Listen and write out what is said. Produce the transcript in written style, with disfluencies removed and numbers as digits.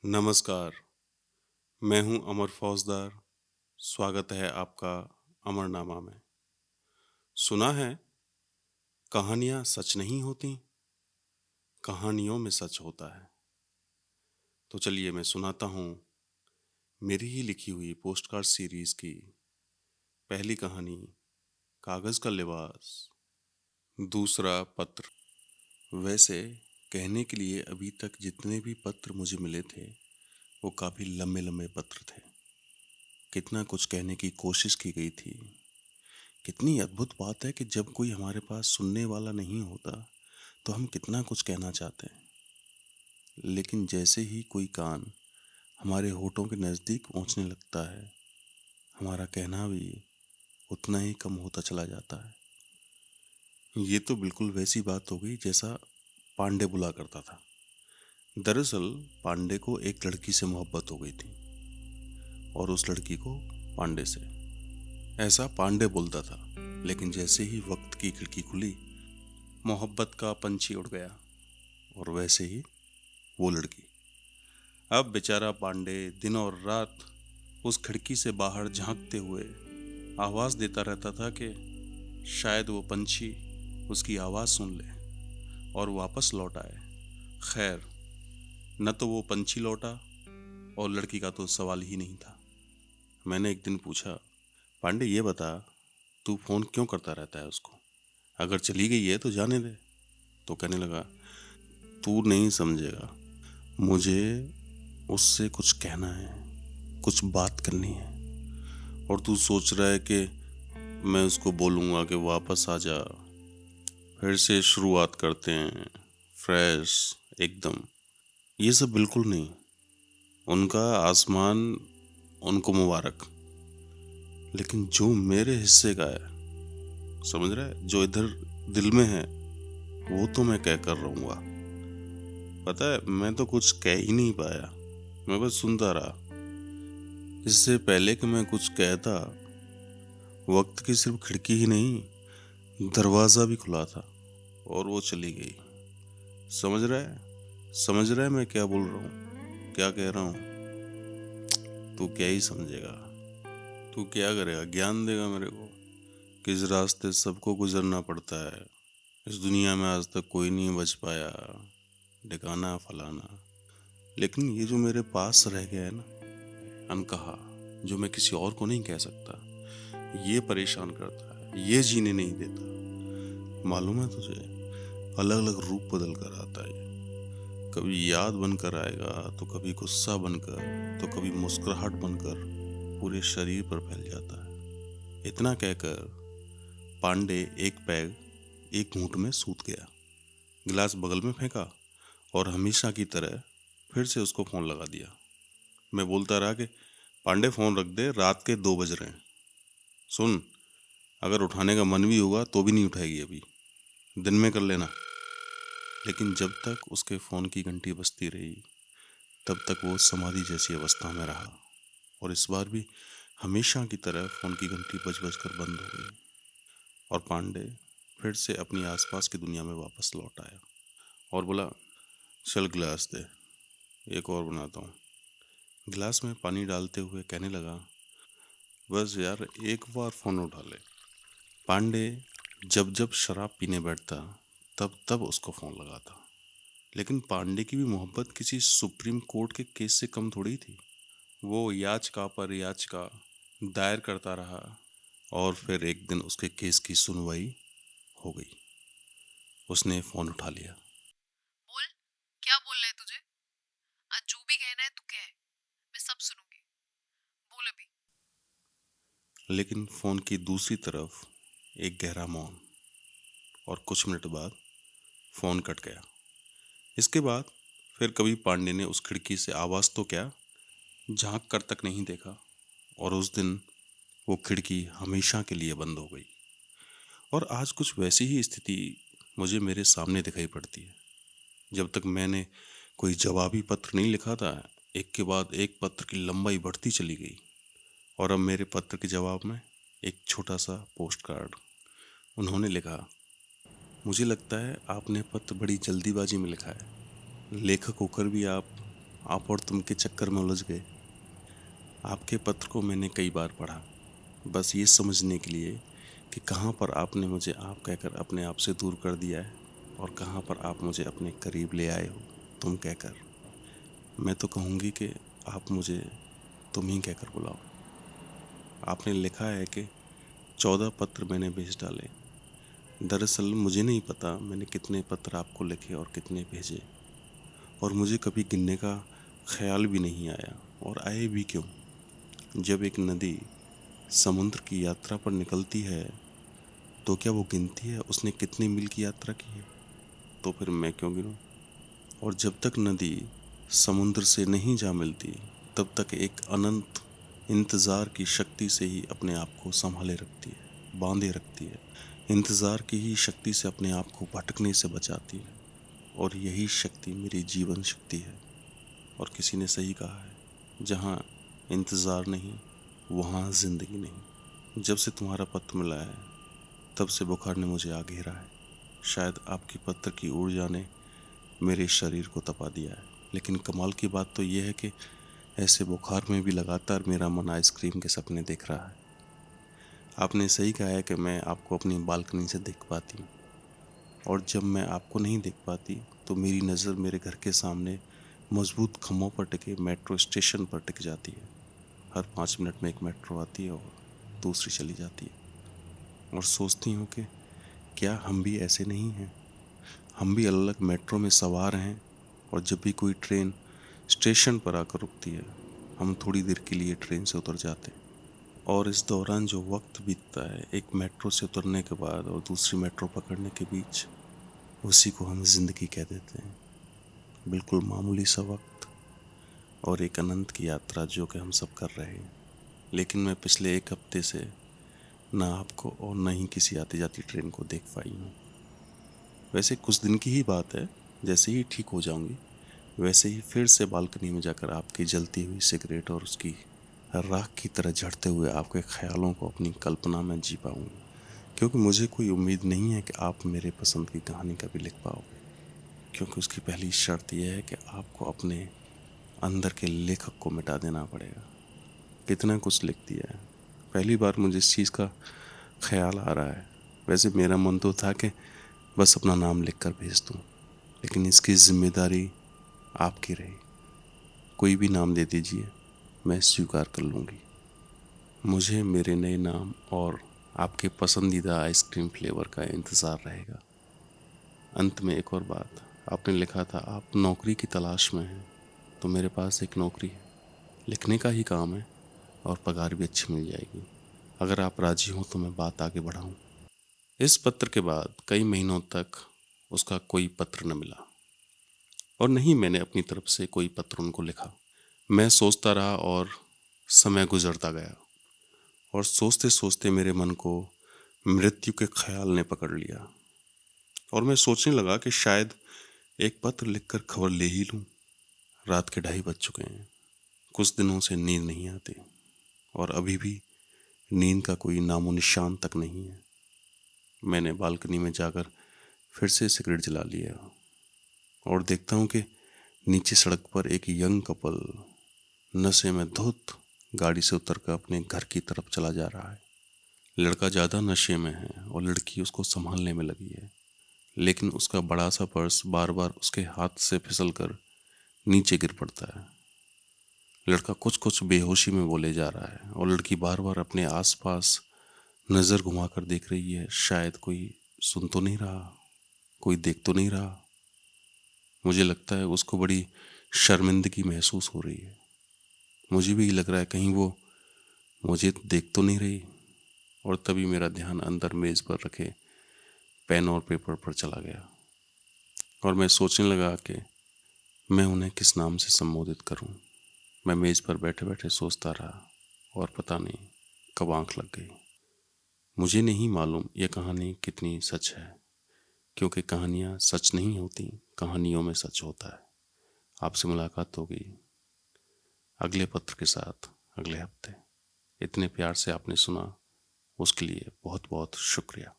नमस्कार। मैं हूं अमर फौजदार। स्वागत है आपका अमरनामा में। सुना है कहानियां सच नहीं होती, कहानियों में सच होता है। तो चलिए मैं सुनाता हूं मेरी ही लिखी हुई पोस्टकार्ड सीरीज की पहली कहानी, कागज का लिबास। दूसरा पत्र। वैसे कहने के लिए अभी तक जितने भी पत्र मुझे मिले थे वो काफी लंबे लंबे पत्र थे। कितना कुछ कहने की कोशिश की गई थी। कितनी अद्भुत बात है कि जब कोई हमारे पास सुनने वाला नहीं होता तो हम कितना कुछ कहना चाहते हैं, लेकिन जैसे ही कोई कान हमारे होठों के नज़दीक पहुंचने लगता है, हमारा कहना भी उतना ही कम होता चला जाता है। ये तो बिल्कुल वैसी बात हो गई जैसा पांडे बुला करता था। दरअसल पांडे को एक लड़की से मोहब्बत हो गई थी और उस लड़की को पांडे से। ऐसा पांडे बोलता था, लेकिन जैसे ही वक्त की खिड़की खुली, मोहब्बत का पंछी उड़ गया और वैसे ही वो लड़की। अब बेचारा पांडे दिन और रात उस खिड़की से बाहर झांकते हुए आवाज देता रहता था कि शायद वो पंछी उसकी आवाज सुन ले और वापस लौट आए। खैर, न तो वो पंछी लौटा और लड़की का तो सवाल ही नहीं था। मैंने एक दिन पूछा, पांडे ये बता, तू फोन क्यों करता रहता है उसको? अगर चली गई है तो जाने दे। तो कहने लगा, तू नहीं समझेगा, मुझे उससे कुछ कहना है, कुछ बात करनी है। और तू सोच रहा है कि मैं उसको बोलूँगा कि वापस आ जा, फिर से शुरुआत करते हैं, फ्रेश एकदम। ये सब बिल्कुल नहीं। उनका आसमान उनको मुबारक, लेकिन जो मेरे हिस्से का है, समझ रहा है, जो इधर दिल में है, वो तो मैं कह कर रहूँगा। पता है, मैं तो कुछ कह ही नहीं पाया, मैं बस सुनता रहा। इससे पहले कि मैं कुछ कहता, वक्त की सिर्फ खिड़की ही नहीं, दरवाज़ा भी खुला था और वो चली गई। समझ रहा है, समझ रहा है मैं क्या बोल रहा हूँ, क्या कह रहा हूँ? तू क्या ही समझेगा, तू क्या करेगा, ज्ञान देगा मेरे को? किस रास्ते सबको गुजरना पड़ता है, इस दुनिया में आज तक कोई नहीं बच पाया, ठिकाना फलाना। लेकिन ये जो मेरे पास रह गया है ना, अनकहा, जो मैं किसी और को नहीं कह सकता, ये परेशान करता है, ये जीने नहीं देता। मालूम है तुझे, अलग अलग रूप बदल कर आता है। कभी याद बनकर आएगा, तो कभी गुस्सा बनकर, तो कभी मुस्कुराहट बनकर पूरे शरीर पर फैल जाता है। इतना कहकर पांडे एक पैग एक घूंट में सूत गया, गिलास बगल में फेंका और हमेशा की तरह फिर से उसको फोन लगा दिया। मैं बोलता रहा कि पांडे फोन रख दे, रात के 2 बज रहे हैं। सुन, अगर उठाने का मन भी होगा तो भी नहीं उठाएगी अभी, दिन में कर लेना। लेकिन जब तक उसके फ़ोन की घंटी बजती रही, तब तक वो समाधि जैसी अवस्था में रहा। और इस बार भी हमेशा की तरह फ़ोन की घंटी बज बज कर बंद हो गई और पांडे फिर से अपनी आसपास की दुनिया में वापस लौट आया और बोला, चल गिलास दे, एक और बनाता हूँ। गिलास में पानी डालते हुए कहने लगा, बस यार एक बार फ़ोन उठा ले। पांडे जब जब शराब पीने बैठता, तब तब उसको फ़ोन लगाता। लेकिन पांडे की भी मोहब्बत किसी सुप्रीम कोर्ट के केस से कम थोड़ी थी। वो याचिका पर याचिका दायर करता रहा और फिर एक दिन उसके केस की सुनवाई हो गई। उसने फ़ोन उठा लिया। बोल। क्या बोलना है तुझे? आज जो भी कहना है तू कह। मैं सब सुनूंगी। बोल अभी। लेकिन फ़ोन की दूसरी तरफ एक गहरा मौन, और कुछ मिनट बाद फ़ोन कट गया। इसके बाद फिर कभी पांडे ने उस खिड़की से आवाज़ तो क्या, झांक कर तक नहीं देखा। और उस दिन वो खिड़की हमेशा के लिए बंद हो गई। और आज कुछ वैसी ही स्थिति मुझे मेरे सामने दिखाई पड़ती है। जब तक मैंने कोई जवाबी पत्र नहीं लिखा था, एक के बाद एक पत्र की लंबाई बढ़ती चली गई। और अब मेरे पत्र के जवाब में एक छोटा सा पोस्ट कार्ड। उन्होंने लिखा, मुझे लगता है आपने पत्र बड़ी जल्दीबाजी में लिखा है। लेखक होकर भी आप आप और तुम के चक्कर में उलझ गए। आपके पत्र को मैंने कई बार पढ़ा, बस ये समझने के लिए कि कहाँ पर आपने मुझे आप कहकर अपने आप से दूर कर दिया है और कहाँ पर आप मुझे अपने करीब ले आए हो तुम कहकर। मैं तो कहूँगी कि आप मुझे तुम ही कहकर बुलाओ। आपने लिखा है कि 14 पत्र मैंने भेज डाले। दरअसल मुझे नहीं पता मैंने कितने पत्र आपको लिखे और कितने भेजे, और मुझे कभी गिनने का ख्याल भी नहीं आया, और आए भी क्यों। जब एक नदी समुद्र की यात्रा पर निकलती है तो क्या वो गिनती है उसने कितने मील की यात्रा की है? तो फिर मैं क्यों गिनूं? और जब तक नदी समुद्र से नहीं जा मिलती तब तक एक अनंत इंतज़ार की शक्ति से ही अपने आप को संभाले रखती है, बांधे रखती है। इंतज़ार की ही शक्ति से अपने आप को भटकने से बचाती है, और यही शक्ति मेरी जीवन शक्ति है। और किसी ने सही कहा है, जहाँ इंतज़ार नहीं वहाँ ज़िंदगी नहीं। जब से तुम्हारा पत्र मिला है तब से बुखार ने मुझे आ घेरा है। शायद आपकी पत्र की ऊर्जा ने मेरे शरीर को तपा दिया है, लेकिन कमाल की बात तो यह है कि ऐसे बुखार में भी लगातार मेरा मन आइसक्रीम के सपने देख रहा है। आपने सही कहा है कि मैं आपको अपनी बालकनी से देख पाती हूँ, और जब मैं आपको नहीं देख पाती तो मेरी नज़र मेरे घर के सामने मजबूत खम्भों पर टिके मेट्रो स्टेशन पर टिक जाती है। हर 5 मिनट में एक मेट्रो आती है और दूसरी चली जाती है, और सोचती हूँ कि क्या हम भी ऐसे नहीं हैं? हम भी अलग अलग मेट्रो में सवार हैं, और जब भी कोई ट्रेन स्टेशन पर आकर रुकती है हम थोड़ी देर के लिए ट्रेन से उतर जाते हैं, और इस दौरान जो वक्त बीतता है एक मेट्रो से उतरने के बाद और दूसरी मेट्रो पकड़ने के बीच, उसी को हम जिंदगी कह देते हैं। बिल्कुल मामूली सा वक्त और एक अनंत की यात्रा जो कि हम सब कर रहे हैं। लेकिन मैं पिछले एक हफ्ते से ना आपको और ना ही किसी आती जाती ट्रेन को देख पाई हूँ। वैसे कुछ दिन की ही बात है, जैसे ही ठीक हो जाऊंगी वैसे ही फिर से बालकनी में जाकर आपकी जलती हुई सिगरेट और उसकी राख की तरह झड़ते हुए आपके ख्यालों को अपनी कल्पना में जी पाऊंगी, क्योंकि मुझे कोई उम्मीद नहीं है कि आप मेरे पसंद की कहानी कभी लिख पाओगे। क्योंकि उसकी पहली शर्त यह है कि आपको अपने अंदर के लेखक को मिटा देना पड़ेगा। कितना कुछ लिख दिया है, पहली बार मुझे इस चीज़ का ख्याल आ रहा है। वैसे मेरा मन तो था कि बस अपना नाम लिख कर भेज दूँ, लेकिन इसकी जिम्मेदारी आपकी रही। कोई भी नाम दे दीजिए, मैं स्वीकार कर लूँगी। मुझे मेरे नए नाम और आपके पसंदीदा आइसक्रीम फ्लेवर का इंतज़ार रहेगा। अंत में एक और बात, आपने लिखा था आप नौकरी की तलाश में हैं, तो मेरे पास एक नौकरी है, लिखने का ही काम है, और पगार भी अच्छी मिल जाएगी। अगर आप राजी हो तो मैं बात आगे बढ़ाऊं। इस पत्र के बाद कई महीनों तक उसका कोई पत्र न मिला, और नहीं मैंने अपनी तरफ से कोई पत्र उनको लिखा। मैं सोचता रहा और समय गुजरता गया, और सोचते सोचते मेरे मन को मृत्यु के ख्याल ने पकड़ लिया, और मैं सोचने लगा कि शायद एक पत्र लिखकर खबर ले ही लूं। रात के 2:30 बज चुके हैं। कुछ दिनों से नींद नहीं आती, और अभी भी नींद का कोई नामो निशान तक नहीं है। मैंने बालकनी में जाकर फिर से सिगरेट जला लिया, और देखता हूँ कि नीचे सड़क पर एक यंग कपल नशे में धुत गाड़ी से उतरकर अपने घर की तरफ चला जा रहा है। लड़का ज़्यादा नशे में है और लड़की उसको संभालने में लगी है, लेकिन उसका बड़ा सा पर्स बार बार उसके हाथ से फिसल कर नीचे गिर पड़ता है। लड़का कुछ कुछ बेहोशी में बोले जा रहा है, और लड़की बार बार अपने आसपास नज़र घुमाकर देख रही है, शायद कोई सुन तो नहीं रहा, कोई देख तो नहीं रहा। मुझे लगता है उसको बड़ी शर्मिंदगी महसूस हो रही है। मुझे भी लग रहा है कहीं वो मुझे देख तो नहीं रही। और तभी मेरा ध्यान अंदर मेज़ पर रखे पेन और पेपर पर चला गया, और मैं सोचने लगा कि मैं उन्हें किस नाम से संबोधित करूं। मैं मेज़ पर बैठे बैठे सोचता रहा, और पता नहीं कब आंख लग गई। मुझे नहीं मालूम यह कहानी कितनी सच है, क्योंकि कहानियाँ सच नहीं होती, कहानियों में सच होता है। आपसे मुलाकात होगी अगले पत्र के साथ अगले हफ्ते। इतने प्यार से आपने सुना, उसके लिए बहुत बहुत शुक्रिया।